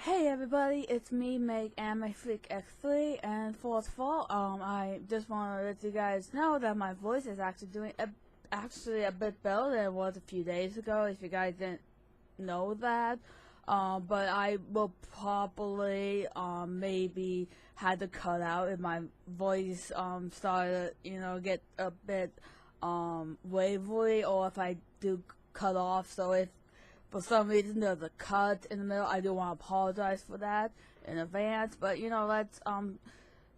Hey everybody, it's me, Meg, and my Freak X3, and first of all, I just want to let you guys know that my voice is actually doing actually a bit better than it was a few days ago, if you guys didn't know that. But I will probably, maybe had to cut out if my voice, started, get a bit, wavery, or if I do cut off, so if for some reason there's a cut in the middle, I do want to apologize for that in advance, but let's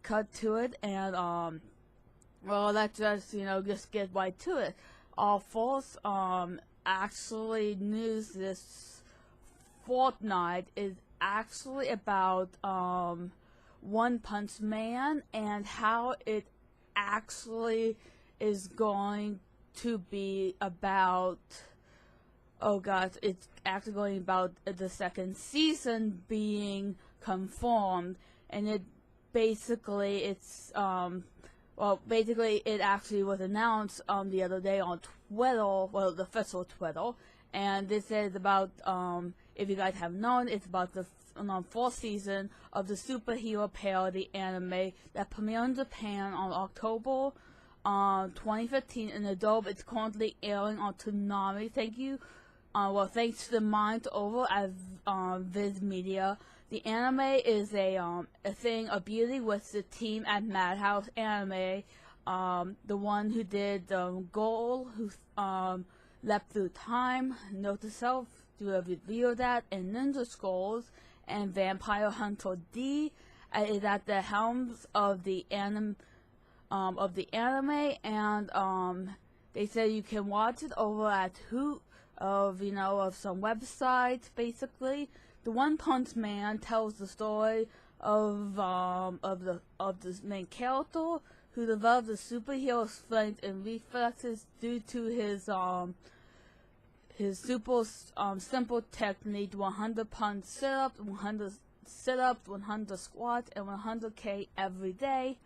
cut to it, and well, let's just get right to it. First, actually news this fortnight is actually about One Punch Man and how it actually is going to be about. Oh gosh, it's actually going about the second season being confirmed, and it basically it actually was announced the other day on Twitter, well, the official Twitter, and this is about if you guys have known, it's about the fourth season of the superhero parody anime that premiered in Japan on October 2015 in the dub. It's currently airing on Toonami. Thanks to the mind over at Viz Media. The anime is a thing of beauty with the team at Madhouse Anime, the one who did Goal, who Leapt Through Time, Note to Self, do a review of that, and Ninja Scrolls, and Vampire Hunter D is at the helms of the anime, and they say you can watch it over at of some websites. Basically, the One Punch Man tells the story of this main character who develops a superhero strength and reflexes due to his super simple technique: 100 punch sit-ups, 100 sit-ups, 100 squats, and 100K every day.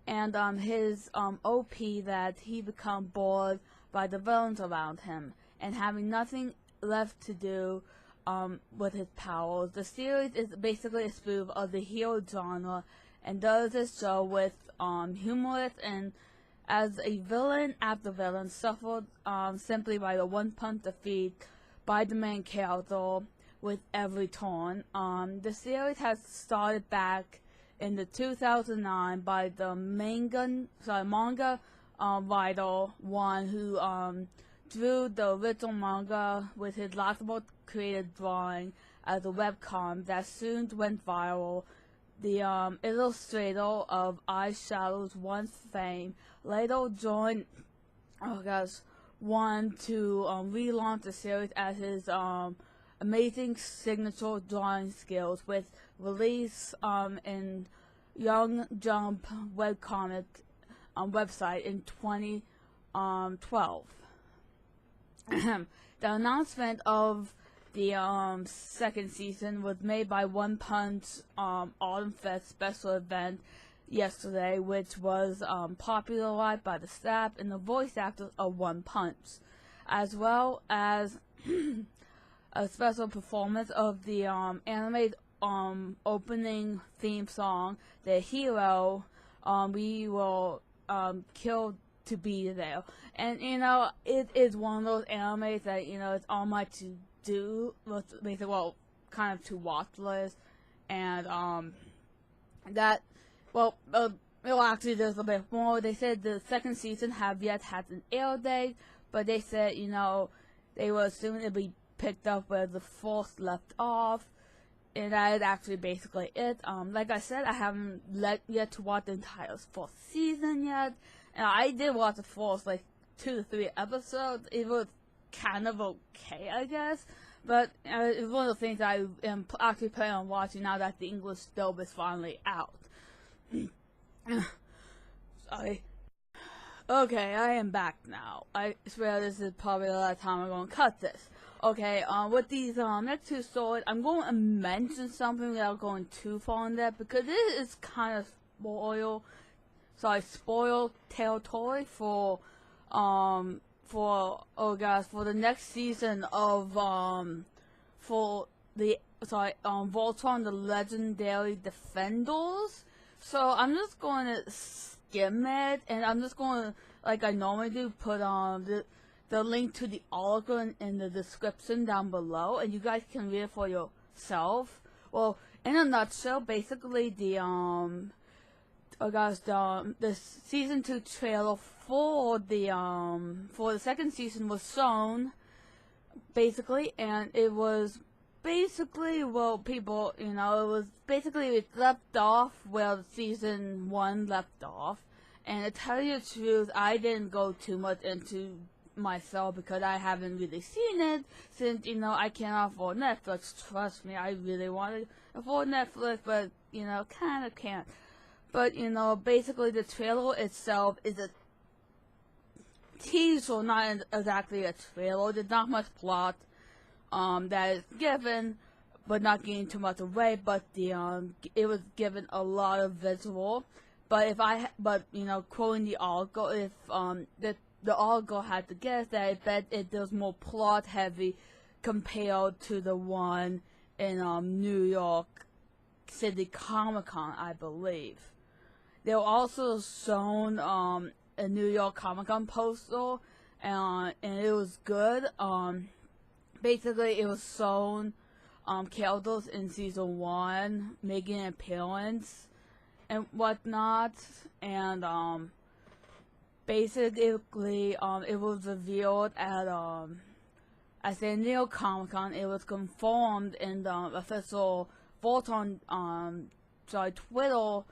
And his OP that he become bored by the villains around him and having nothing left to do with his powers. The series is basically a spoof of the hero genre and does this show with humorous and as a villain after villain suffered simply by the one punch defeat by the main character with every turn. The series has started back in the 2009 by the manga writer one who drew the original manga with his laughable creative drawing as a webcomic that soon went viral. The illustrator of Eyeshadow's once fame later joined one to relaunch the series as his amazing signature drawing skills with release in Young Jump webcomic website in 2012. The announcement of the second season was made by One Punch Autumn Fest special event yesterday, which was popularized by the staff and the voice actors of One Punch, as well as a special performance of the animated opening theme song, The Hero. We will kill to be there. And it is one of those animes that it's on my to do basically, well, kind of to watch list, and actually there's a bit more. They said the second season have yet had an air date, but they said they will assume it'll be picked up where the first left off, and that is actually basically it. Like I said, I haven't yet to watch the entire fourth season yet. And I did watch the first 2 to 3 episodes. It was kind of okay, I guess. But it's one of the things I am actually planning on watching now that the English dub is finally out. Sorry. Okay, I am back now. I swear this is probably the last time I'm going to cut this. Okay, with these next two stories, I'm going to mention something without going too far in depth because it is kind of spoiled territory for the next season of for the Voltron the Legendary Defenders. So I'm just going to skim it, and I'm just going to, like I normally do, put the link to the article in the description down below, and you guys can read it for yourself. Well, in a nutshell, basically the season 2 trailer for the second season was shown, basically, and it was basically, well, people, it was basically, it left off where season 1 left off. And to tell you the truth, I didn't go too much into myself because I haven't really seen it since, I can't afford Netflix. Trust me, I really want to afford Netflix, but, kind of can't. But, basically the trailer itself is a teaser, not exactly a trailer. There's not much plot that is given, but not getting too much away. But it was given a lot of visual. But quoting the article, if the article had to guess that I bet it does more plot heavy compared to the one in New York City Comic-Con, I believe. They were also shown a New York Comic-Con poster, and it was good. Basically, it was shown characters in season 1 making an appearance and whatnot, and basically it was revealed at San Diego Comic-Con. It was confirmed in the official Voltron Twitter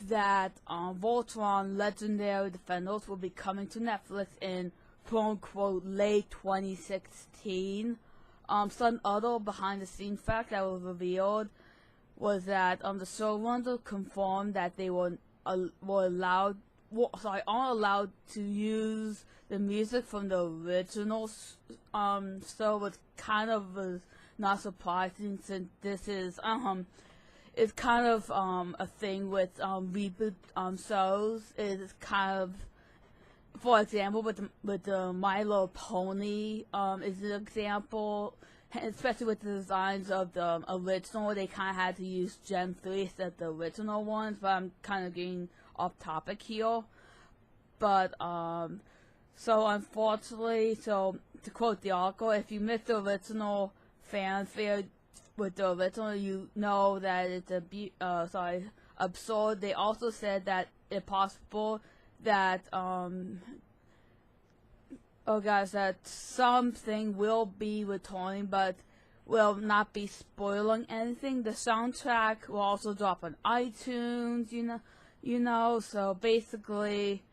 that Voltron Legendary Defenders will be coming to Netflix in quote-unquote late 2016. Some other behind-the-scenes fact that was revealed was that the showrunners confirmed that they aren't allowed to use the music from the original show, which kind of was not surprising since this is it's kind of a thing with reboot shows. It's kind of, for example, with the My Little Pony is an example, especially with the designs of the original. They kind of had to use Gen 3 instead of the original ones, but I'm kind of getting off topic here. But so unfortunately, to quote the article, if you missed the original fanfare with the original, you know that it's absurd. They also said that it's possible that that something will be returning, but will not be spoiling anything. The soundtrack will also drop on iTunes, so basically,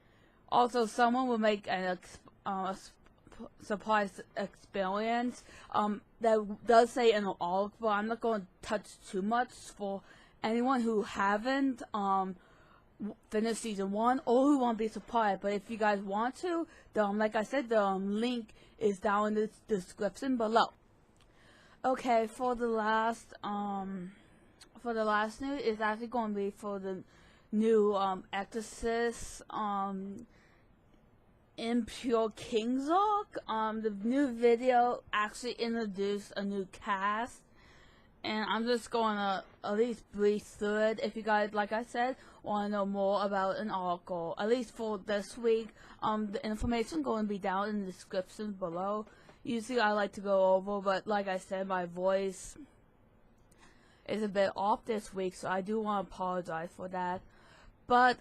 also someone will make a surprise experience. That does say in the article, but I'm not going to touch too much for anyone who haven't finished season 1 or who won't be surprised. But if you guys want to, like I said, the link is down in the description below. Okay, for the last news, it's actually going to be for the new Exorcist Impure King's arc. The new video actually introduced a new cast, and I'm just going to at least breeze through it. If you guys, like I said, want to know more about an article, at least for this week, the information going to be down in the description below. Usually I like to go over, but like I said, my voice is a bit off this week, so I do want to apologize for that. But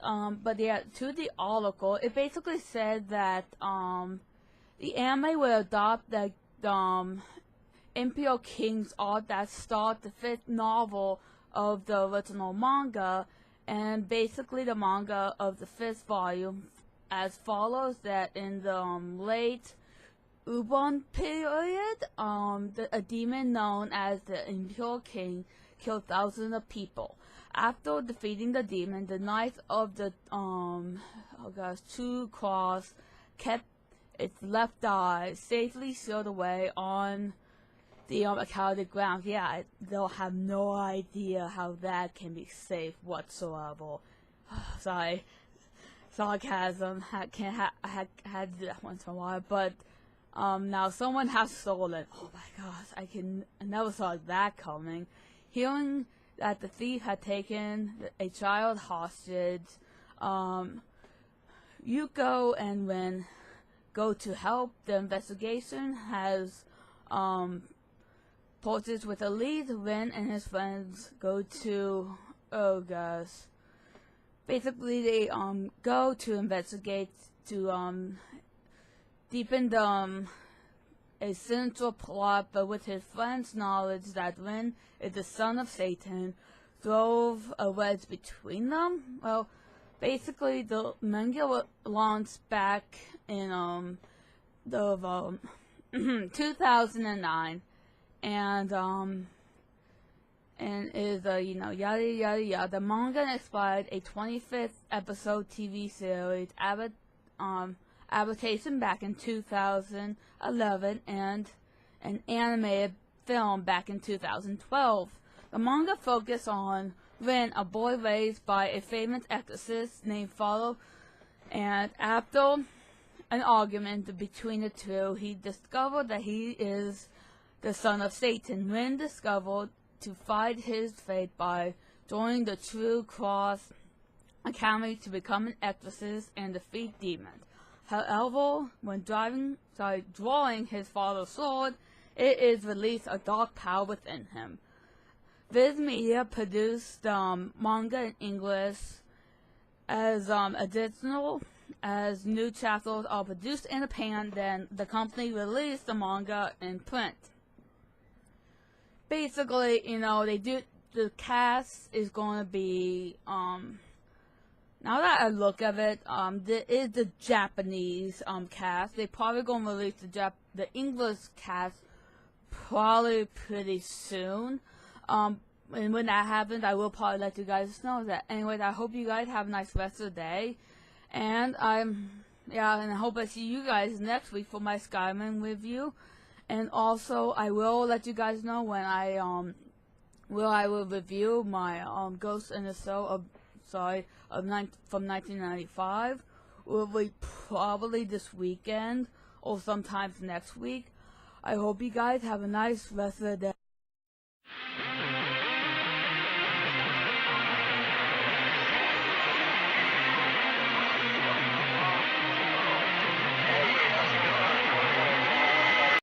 yeah, to the article, it basically said that the anime will adopt the Imperial King's arc that started the 5th novel of the original manga, and basically the manga of the 5th volume as follows: that in the late Ubon period, a demon known as the Imperial King killed thousands of people. After defeating the demon, the Knight of the True Cross kept its left eye safely sealed away on the accounted grounds. Yeah, they'll have no idea how that can be safe whatsoever. Sorry, sarcasm. I had to do that once in a while, but Now someone has stolen. Oh my gosh, I never saw that coming. Hearing that the thief had taken a child hostage, Yuko and Rin go to help. The investigation has portraits with a lead. Rin and his friends go to, oh gosh, basically they go to investigate to deepen a central plot, but with his friend's knowledge that Rin is the son of Satan, drove a wedge between them. Well, basically the manga was launched back in 2009, and is yada yada yada. The manga inspired a 25th episode TV series adaptation back in 2011 and an animated film back in 2012. The manga focused on Rin, a boy raised by a famous exorcist named Follow, and after an argument between the two, he discovered that he is the son of Satan. Rin discovered to fight his fate by joining the True Cross Academy to become an exorcist and defeat demons. However, when drawing his father's sword, it is released a dark power within him. Viz Media produced manga in English as additional as new chapters are produced in Japan. Then the company released the manga in print. Basically, the cast is going to be now that I look at it, there is the Japanese cast. They probably going to release the English cast probably pretty soon. And when that happens, I will probably let you guys know that. Anyways, I hope you guys have a nice rest of the day. And and I hope I see you guys next week for my Skyrim review. And also, I will let you guys know when I will review my Ghost in the Shell from 1995. Will be probably this weekend or sometimes next week. I hope you guys have a nice rest of the day.